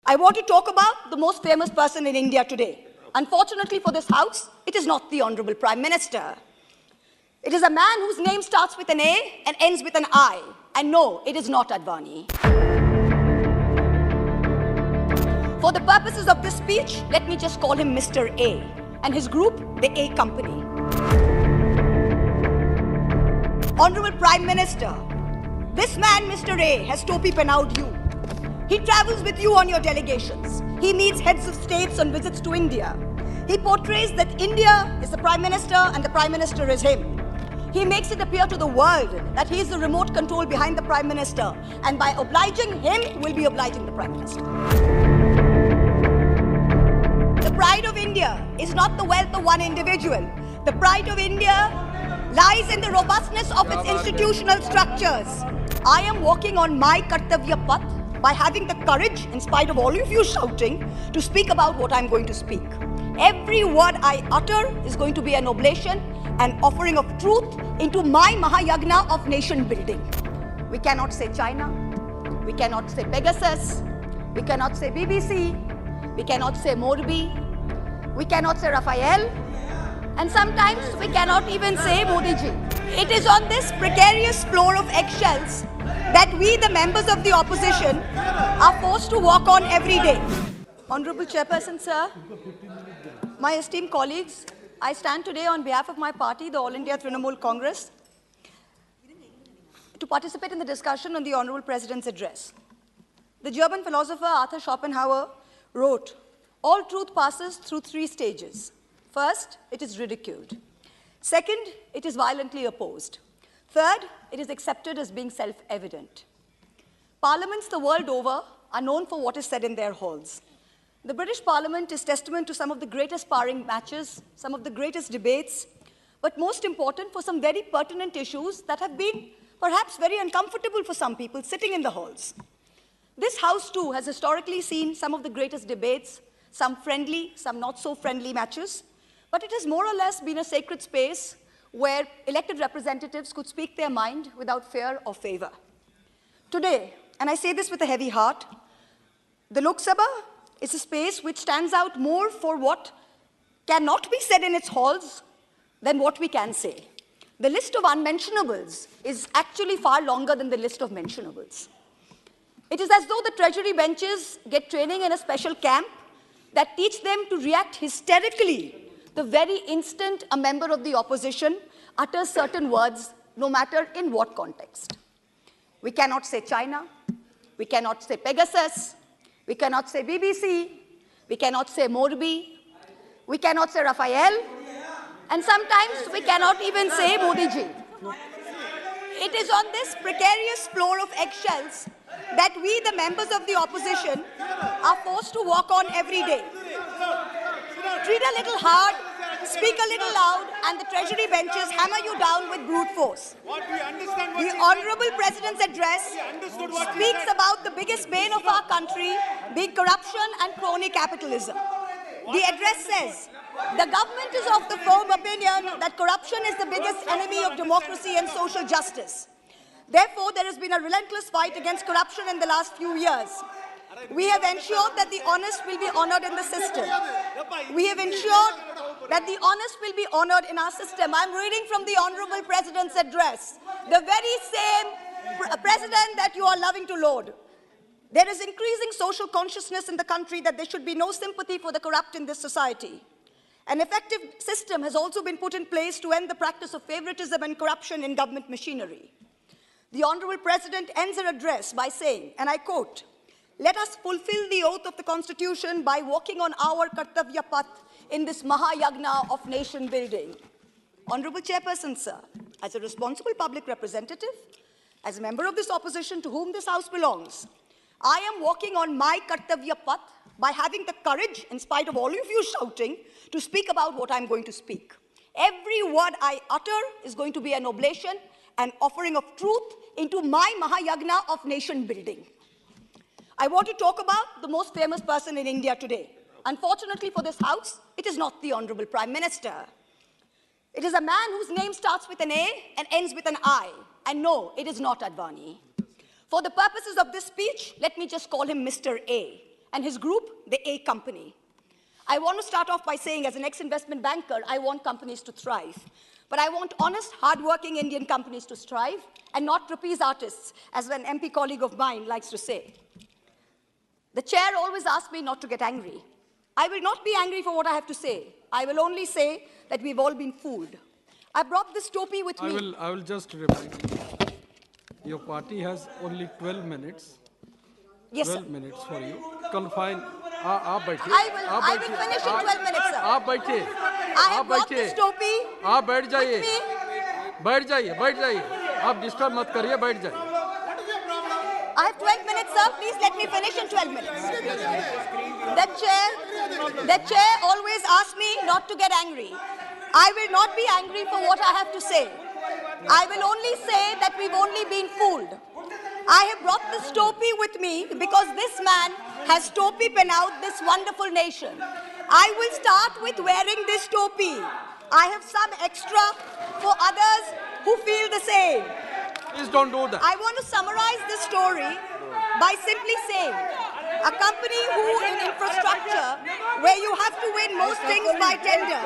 I want to talk about the most famous person in India today. Unfortunately for this House, it is not the Honorable Prime Minister. It is a man whose name starts with an A and ends with an I. And no, it is not Advani. For the purposes of this speech, let me just call him Mr. A and his group, the A Company. Honorable Prime Minister, this man, Mr. A, has topi penaued you. He travels with you on your delegations. He meets heads of states on visits to India. He portrays that India is the Prime Minister and the Prime Minister is him. He makes it appear to the world that he is the remote control behind the Prime Minister, and by obliging him, will be obliging the Prime Minister. The pride of India is not the wealth of one individual. The pride of India lies in the robustness of its institutional structures. I am walking on my Kartavya Path by having the courage, in spite of all of you shouting, to speak about what I'm going to speak. Every word I utter is going to be an oblation, an offering of truth into my Mahayagna of nation building. We cannot say China, we cannot say Pegasus, we cannot say BBC, we cannot say Morbi, we cannot say Raphael, and sometimes we cannot even say Modi ji. It is on this precarious floor of eggshells that we, the members of the opposition, are forced to walk on every day. Honorable Chairperson, sir, my esteemed colleagues, I stand today on behalf of my party, the All India Trinamool Congress, to participate in the discussion on the Honorable President's address. The German philosopher Arthur Schopenhauer wrote, "All truth passes through three stages. First, it is ridiculed. Second, it is violently opposed. Third, it is accepted as being self-evident." Parliaments the world over are known for what is said in their halls. The British Parliament is testament to some of the greatest sparring matches, some of the greatest debates, but most important, for some very pertinent issues that have been perhaps very uncomfortable for some people sitting in the halls. This House, too, has historically seen some of the greatest debates, some friendly, some not so friendly matches, but it has more or less been a sacred space where elected representatives could speak their mind without fear or favor. Today, and I say this with a heavy heart, the Lok Sabha is a space which stands out more for what cannot be said in its halls than what we can say. The list of unmentionables is actually far longer than the list of mentionables. It is as though the Treasury benches get training in a special camp that teach them to react hysterically the very instant a member of the opposition utters certain words, no matter in what context. We cannot say China, we cannot say Pegasus, we cannot say BBC, we cannot say Morbi, we cannot say Raphael, and sometimes we cannot even say Modi ji. It is on this precarious floor of eggshells that we, the members of the opposition, are forced to walk on every day. Treat a little hard, speak a little loud, and the Treasury benches hammer you down with brute force. The Honorable President's address speaks about the biggest bane of our country being corruption and crony capitalism. The address says, "The government is of the firm opinion that corruption is the biggest enemy of democracy and social justice. Therefore, there has been a relentless fight against corruption in the last few years. We have ensured that the honest will be honored in the system. We have ensured that the honest will be honored in our system." I'm reading from the Honorable President's address, the very same president that you are loving to load. "There is increasing social consciousness in the country that there should be no sympathy for the corrupt in this society. An effective system has also been put in place to end the practice of favoritism and corruption in government machinery." The Honorable President ends her address by saying, and I quote, "Let us fulfill the oath of the Constitution by walking on our Kartavya Path in this Mahayagna of nation building." Honorable Chairperson, sir, as a responsible public representative, as a member of this opposition to whom this House belongs, I am walking on my Kartavya Path by having the courage, in spite of all of you shouting, to speak about what I'm going to speak. Every word I utter is going to be an oblation, an offering of truth into my Mahayagna of nation building. I want to talk about the most famous person in India today. Unfortunately for this House, it is not the Honorable Prime Minister. It is a man whose name starts with an A and ends with an I. And no, it is not Advani. For the purposes of this speech, let me just call him Mr. A and his group, the A Company. I want to start off by saying, as an ex-investment banker, I want companies to thrive. But I want honest, hard-working Indian companies to strive and not trapeze artists, as an MP colleague of mine likes to say. The chair always asks me not to get angry. I will not be angry for what I have to say. I will only say that we've all been fooled. I brought this topi with me. I will just remind you, your party has only 12 minutes. Yes, 12 sir. minutes for you. Confine. आप बैठिए. I will finish in 12 minutes, sir. आप बैठिए. I have brought this topi. आप बैठ जाइए. with me. बैठ जाइए. आप डिस्टर्ब मत करिए, बैठ जाइए. I have 12 minutes, sir. Please let me finish in 12 minutes. The chair always asks me not to get angry. I will not be angry for what I have to say. I will only say that we've only been fooled. I have brought this topi with me because this man has topi pen out this wonderful nation. I will start with wearing this topi. I have some extra for others who feel the same. Please don't do that. I want to summarize this story by simply saying, a company who in infrastructure, where you have to win most things by tender,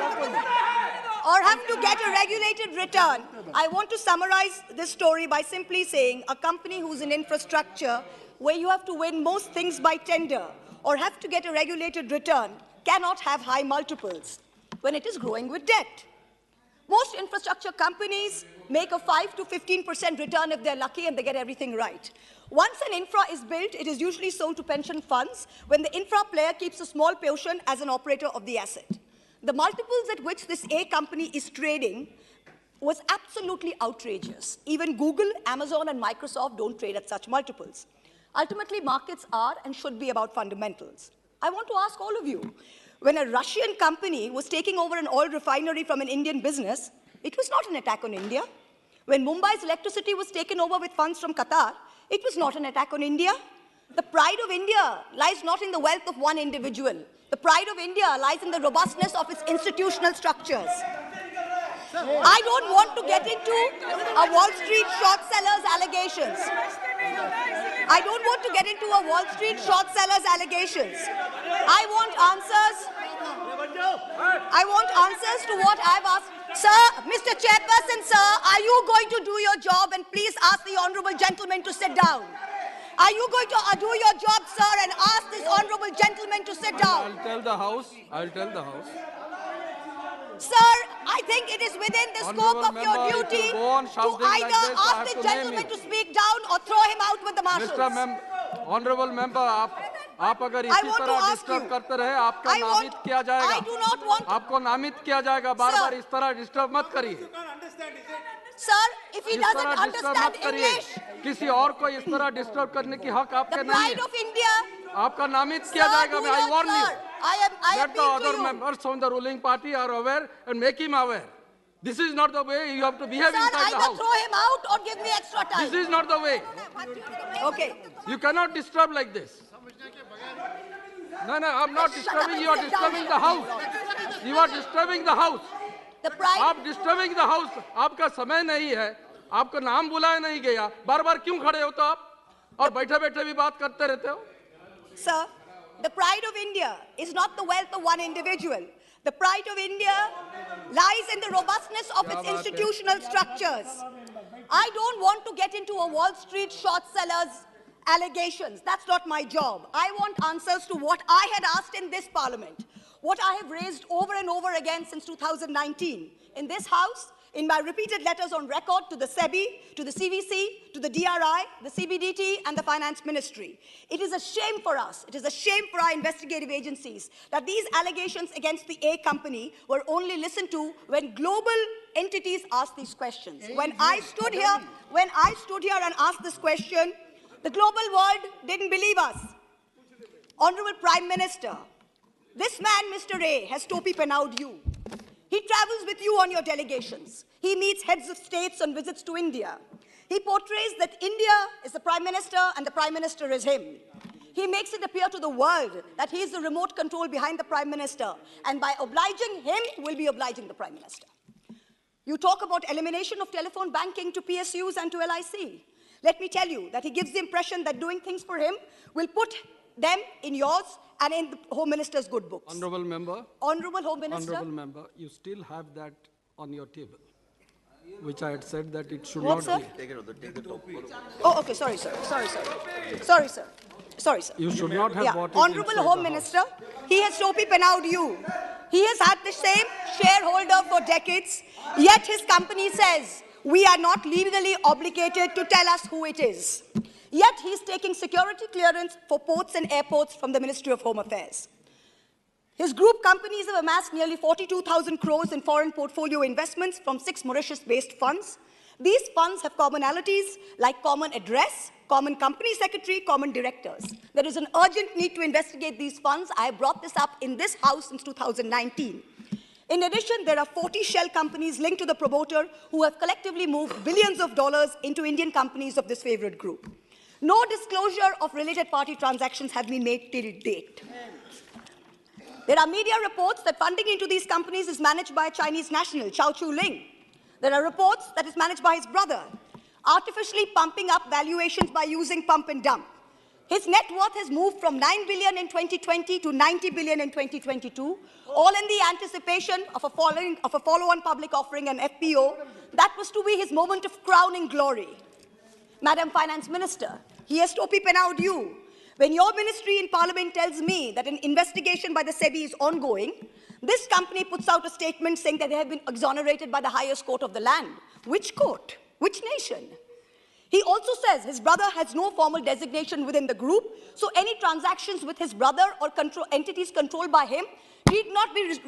or have to get a regulated return, I want to summarize this story by simply saying, a company who's in infrastructure, where you have to win most things by tender, or have to get a regulated return, cannot have high multiples when it is growing with debt. Most infrastructure companies make a 5 to 15% return if they're lucky and they get everything right. Once an infra is built, it is usually sold to pension funds when the infra player keeps a small portion as an operator of the asset. The multiples at which this A company is trading was absolutely outrageous. Even Google, Amazon, and Microsoft don't trade at such multiples. Ultimately, markets are and should be about fundamentals. I want to ask all of you, when a Russian company was taking over an oil refinery from an Indian business, it was not an attack on India. When Mumbai's electricity was taken over with funds from Qatar, it was not an attack on India. The pride of India lies not in the wealth of one individual. The pride of India lies in the robustness of its institutional structures. I don't want to get into a Wall Street short sellers allegations. I don't want to get into a Wall Street short sellers allegations. I want answers to what I've asked. Sir, Mr. Chairperson, sir, are you going to do your job? And please ask the honorable gentleman to sit down. Are you going to do your job, sir, and ask this honorable gentleman to sit down? I'll tell the House. Sir, I think it is within the scope of your duty to either ask the gentleman to speak down or throw him out with the marshals. Honorable member, आप अगर इसी तरह disturb करते रहे, आपका नामित किया जाएगा. आपको नामित किया जाएगा. बार-बार इस तरह डिस्टर्ब मत करिए. Sir, if he doesn't understand English, किसी और को इस तरह डिस्टर्ब करने की हक आपके नहीं है. the pride of India. आपका नामित किया जाएगा. I warn you. I Let the other members from the ruling party are aware and make him aware. This is not the way you have to behave inside the House. Sir, either throw him out or give me extra time. This is not the way. Okay. You cannot disturb like this. No, I'm not disturbing you. You are disturbing the House. You are disturbing the House. आप disturbing the House. आपका समय नहीं है. आपका नाम बुलाया नहीं गया. बार-बार क्यों खड़े हो तो आप? और बैठे-बैठे भी बात करते रहते हो? Sir, the pride of India is not the wealth of one individual. The pride of India lies in the robustness of its institutional structures. I don't want to get into a Wall Street short sellers allegations. That's not my job. I want answers to what I had asked in this parliament, what I have raised over and over again since 2019 in this House, in my repeated letters on record to the SEBI, to the CVC, to the DRI, the CBDT, and the Finance Ministry. It is a shame for us, it is a shame for our investigative agencies that these allegations against the A company were only listened to when global entities asked these questions. When I stood here and asked this question, the global world didn't believe us. Honorable Prime Minister, this man, Mr. A, has topi penaued you. He travels with you on your delegations. He meets heads of states on visits to India. He portrays that India is the Prime Minister and the Prime Minister is him. He makes it appear to the world that he is the remote control behind the Prime Minister, and by obliging him, we'll be obliging the Prime Minister. You talk about elimination of telephone banking to PSUs and to LIC. Let me tell you that he gives the impression that doing things for him will put them in yours and in the Home Minister's good books. Honorable member. Honorable Home Minister. Honorable member, you still have that on your table, which I had said that it should What, not sir? be. Take the top. Oh, okay, sorry, sir. Sorry, sir. Sorry, sir. Sorry, sir. You should not have Yeah, bought it Honorable inside Home the House. Minister, he has Topi Penawd you. He has had the same shareholder for decades, yet his company says, we are not legally obligated to tell us who it is. Yet he's taking security clearance for ports and airports from the Ministry of Home Affairs. His group companies have amassed nearly 42,000 crores in foreign portfolio investments from 6 Mauritius-based funds. These funds have commonalities like common address, common company secretary, common directors. There is an urgent need to investigate these funds. I have brought this up in this House since 2019. In addition, there are 40 shell companies linked to the promoter who have collectively moved billions of dollars into Indian companies of this favorite group. No disclosure of related party transactions have been made till date. There are media reports that funding into these companies is managed by a Chinese national, Chao Chu-ling. There are reports that it's managed by his brother, artificially pumping up valuations by using pump and dump. His net worth has moved from 9 billion in 2020 to 90 billion in 2022, all in the anticipation of a follow-on public offering and FPO. That was to be his moment of crowning glory. Madam Finance Minister, here's Topi Penawd you. When your ministry in Parliament tells me that an investigation by the SEBI is ongoing, this company puts out a statement saying that they have been exonerated by the highest court of the land. Which court? Which nation? He also says his brother has no formal designation within the group, so any transactions with his brother or entities controlled by him need not be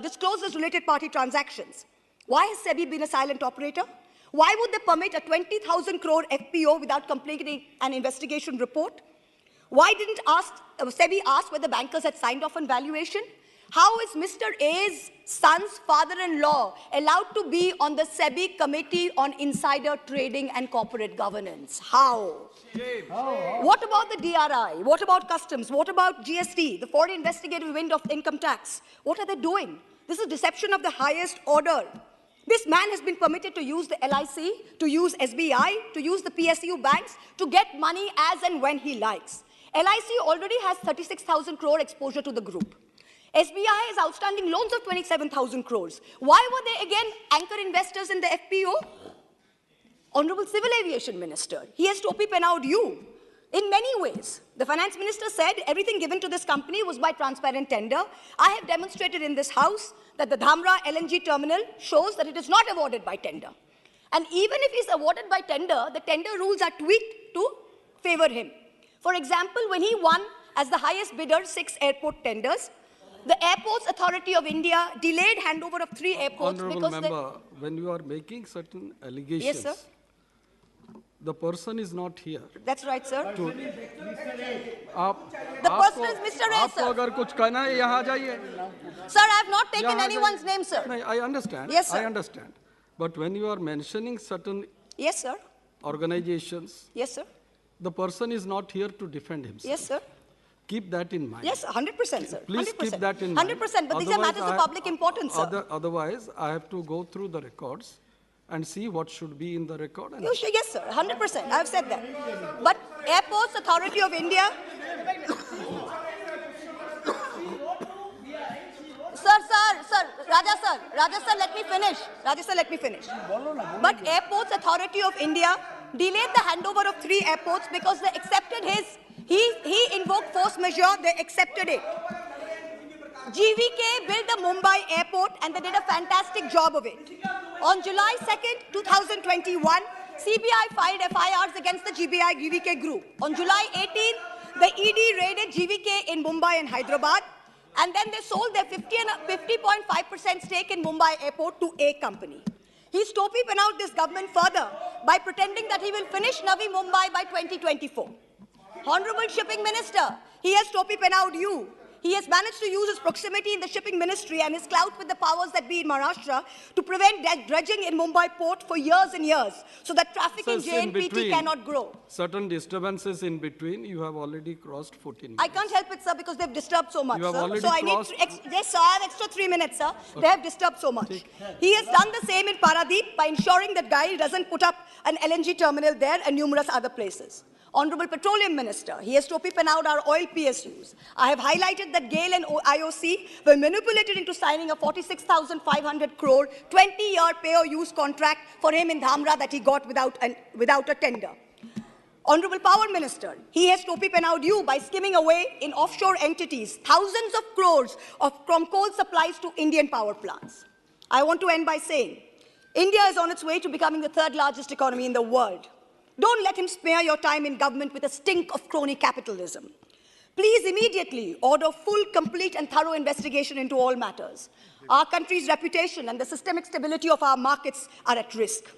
disclosed as related party transactions. Why has SEBI been a silent operator? Why would they permit a 20,000 crore FPO without completing an investigation report? Why didn't SEBI ask whether bankers had signed off on valuation? How is Mr. A's son's father-in-law allowed to be on the SEBI Committee on Insider Trading and Corporate Governance? How? What about the DRI? What about customs? What about GST, the foreign investigative wing of income tax? What are they doing? This is deception of the highest order. This man has been permitted to use the LIC, to use SBI, to use the PSU banks, to get money as and when he likes. LIC already has 36,000 crore exposure to the group. SBI has outstanding loans of 27,000 crores. Why were they again anchor investors in the FPO? Honorable Civil Aviation Minister, he has Topi Penawd you. In many ways, the Finance Minister said everything given to this company was by transparent tender. I have demonstrated in this House that the Dhamra LNG terminal shows that it is not awarded by tender. And even if it is awarded by tender, the tender rules are tweaked to favor him. For example, when he won as the highest bidder 6 airport tenders, the Airports Authority of India delayed handover of 3 airports Honorable because member, when you are making certain allegations, Yes, sir. the person is not here. That's right, sir. The person is Mr. A, आपको sir. अगर कुछ कहना है यहाँ आ जाइए. Sir, I have not taken यहाँ आ anyone's जाइए. name, sir. नहीं, I understand. Yes, sir. I understand. But when you are mentioning certain Yes, sir. organizations, Yes, sir. the person is not here to defend himself. Yes, sir. Keep that in mind. Yes, 100%, sir. Please 100%. keep that in mind. 100%, but these are Otherwise, matters of public importance, sir. Otherwise, I have to go through the records and see what should be in the record. And Yes, sir, 100%. I have said that. But Airports Authority of India... Sir, Raja sir, let me finish. But Airports Authority of India delayed the handover of 3 airports because they accepted he invoked force majeure, they accepted it. GVK built the Mumbai airport and they did a fantastic job of it. On July 2nd, 2021, CBI filed FIRs against the GVK group. On July 18th, the ED raided GVK in Mumbai and Hyderabad, and then they sold their 50.5% stake in Mumbai airport to a company. He's Topi Penawd this government further by pretending that he will finish Navi Mumbai by 2024. Honorable Shipping Minister, he has Topi Penawd you. He has managed to use his proximity in the shipping ministry and his clout with the powers that be in Maharashtra to prevent dredging in Mumbai port for years and years so that traffic in JNPT cannot grow. Certain disturbances in between, you have already crossed 14 minutes. I can't help it, sir, because they've disturbed so much, You have sir. already So I crossed- need yes, sir, I have extra 3 minutes, sir. Okay. They have disturbed so much. He has done the same in Paradeep by ensuring that GAIL doesn't put up an LNG terminal there and numerous other places. Honorable Petroleum Minister, he has topied out our oil PSUs. I have highlighted that GAIL and IOC were manipulated into signing a 46,500 crore 20-year pay-or-use contract for him in Dhamra that he got without a tender. Honorable Power Minister, he has topied out you by skimming away in offshore entities thousands of crores from coal supplies to Indian power plants. I want to end by saying, India is on its way to becoming the third largest economy in the world. Don't let him spare your time in government with a stink of crony capitalism. Please immediately order full, complete and thorough investigation into all matters. Our country's reputation and the systemic stability of our markets are at risk.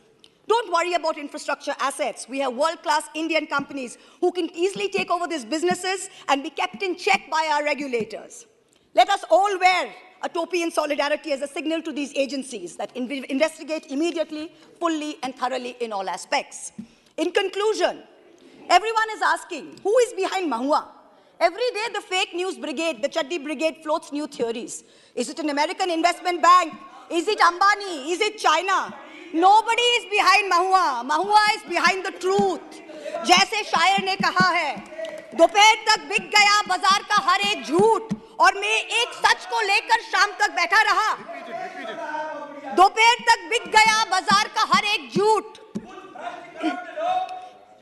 Don't worry about infrastructure assets. We have world-class Indian companies who can easily take over these businesses and be kept in check by our regulators. Let us all wear a topi in solidarity as a signal to these agencies that investigate immediately, fully and thoroughly in all aspects. In conclusion, everyone is asking, who is behind Mahua? Every day the fake news brigade, the Chaddi brigade floats new theories. Is it an American investment bank? Is it Ambani? Is it China? Nobody is behind Mahua. Mahua is behind the truth. जैसे शायर ने कहा है, दोपहर तक बिक गया बाजार का हर एक झूठ और मैं एक सच को लेकर शाम तक बैठा रहा. दोपहर तक बिक गया बाजार का हर एक झूठ.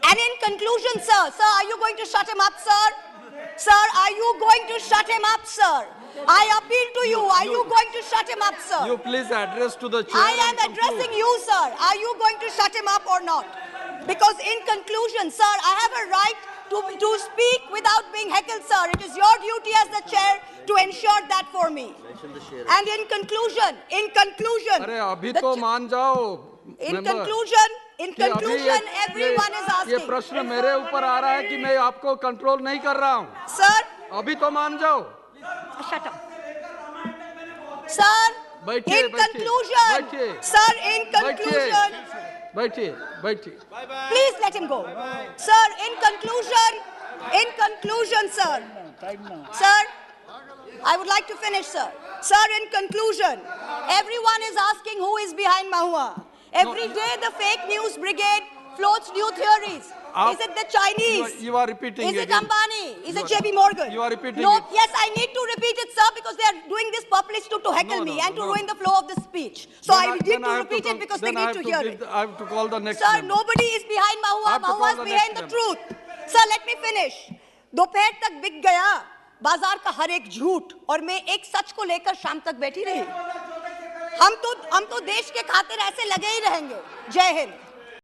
And in conclusion, sir, are you going to shut him up, sir? Sir, are you going to shut him up, sir? I appeal to you. Are you going to shut him up, sir? You please address to the chair. I am addressing you, sir. Are you going to shut him up or not? Because in conclusion, sir, I have a right to speak without being heckled, sir. It is your duty as the chair to ensure that for me. And in conclusion, अरे अभी तो मान जाओ. In conclusion, everyone is asking. ये प्रश्न मेरे ऊपर आ रहा है कि मैं आपको कंट्रोल नहीं कर रहा हूँ. Sir, अभी तो मान जाओ. Shut up. Sir, in conclusion. Sir, in conclusion. बैठिए. Please let him go. Sir, in conclusion, sir. Sir, I would like to finish, sir. Sir, in conclusion, everyone is asking who is behind Mahua. Every day the fake news brigade floats new theories. Is it the Chinese? You are repeating it. Is it again. Ambani? Is it JP Morgan? You are repeating No, it. yes, I need to repeat it, sir, because they are doing this purposely to heckle me and to ruin the flow of the speech. So I need to repeat it because they need to hear it. I have to call the next Sir, member. nobody is behind Mahua. Mahua is behind the truth. Sir, let me finish. दोपहर तक बिक गया बाजार का हर एक झूठ और मैं एक सच को लेकर शाम तक बैठी रही. हम तो देश के खातिर ऐसे लगे ही रहेंगे. जय हिंद.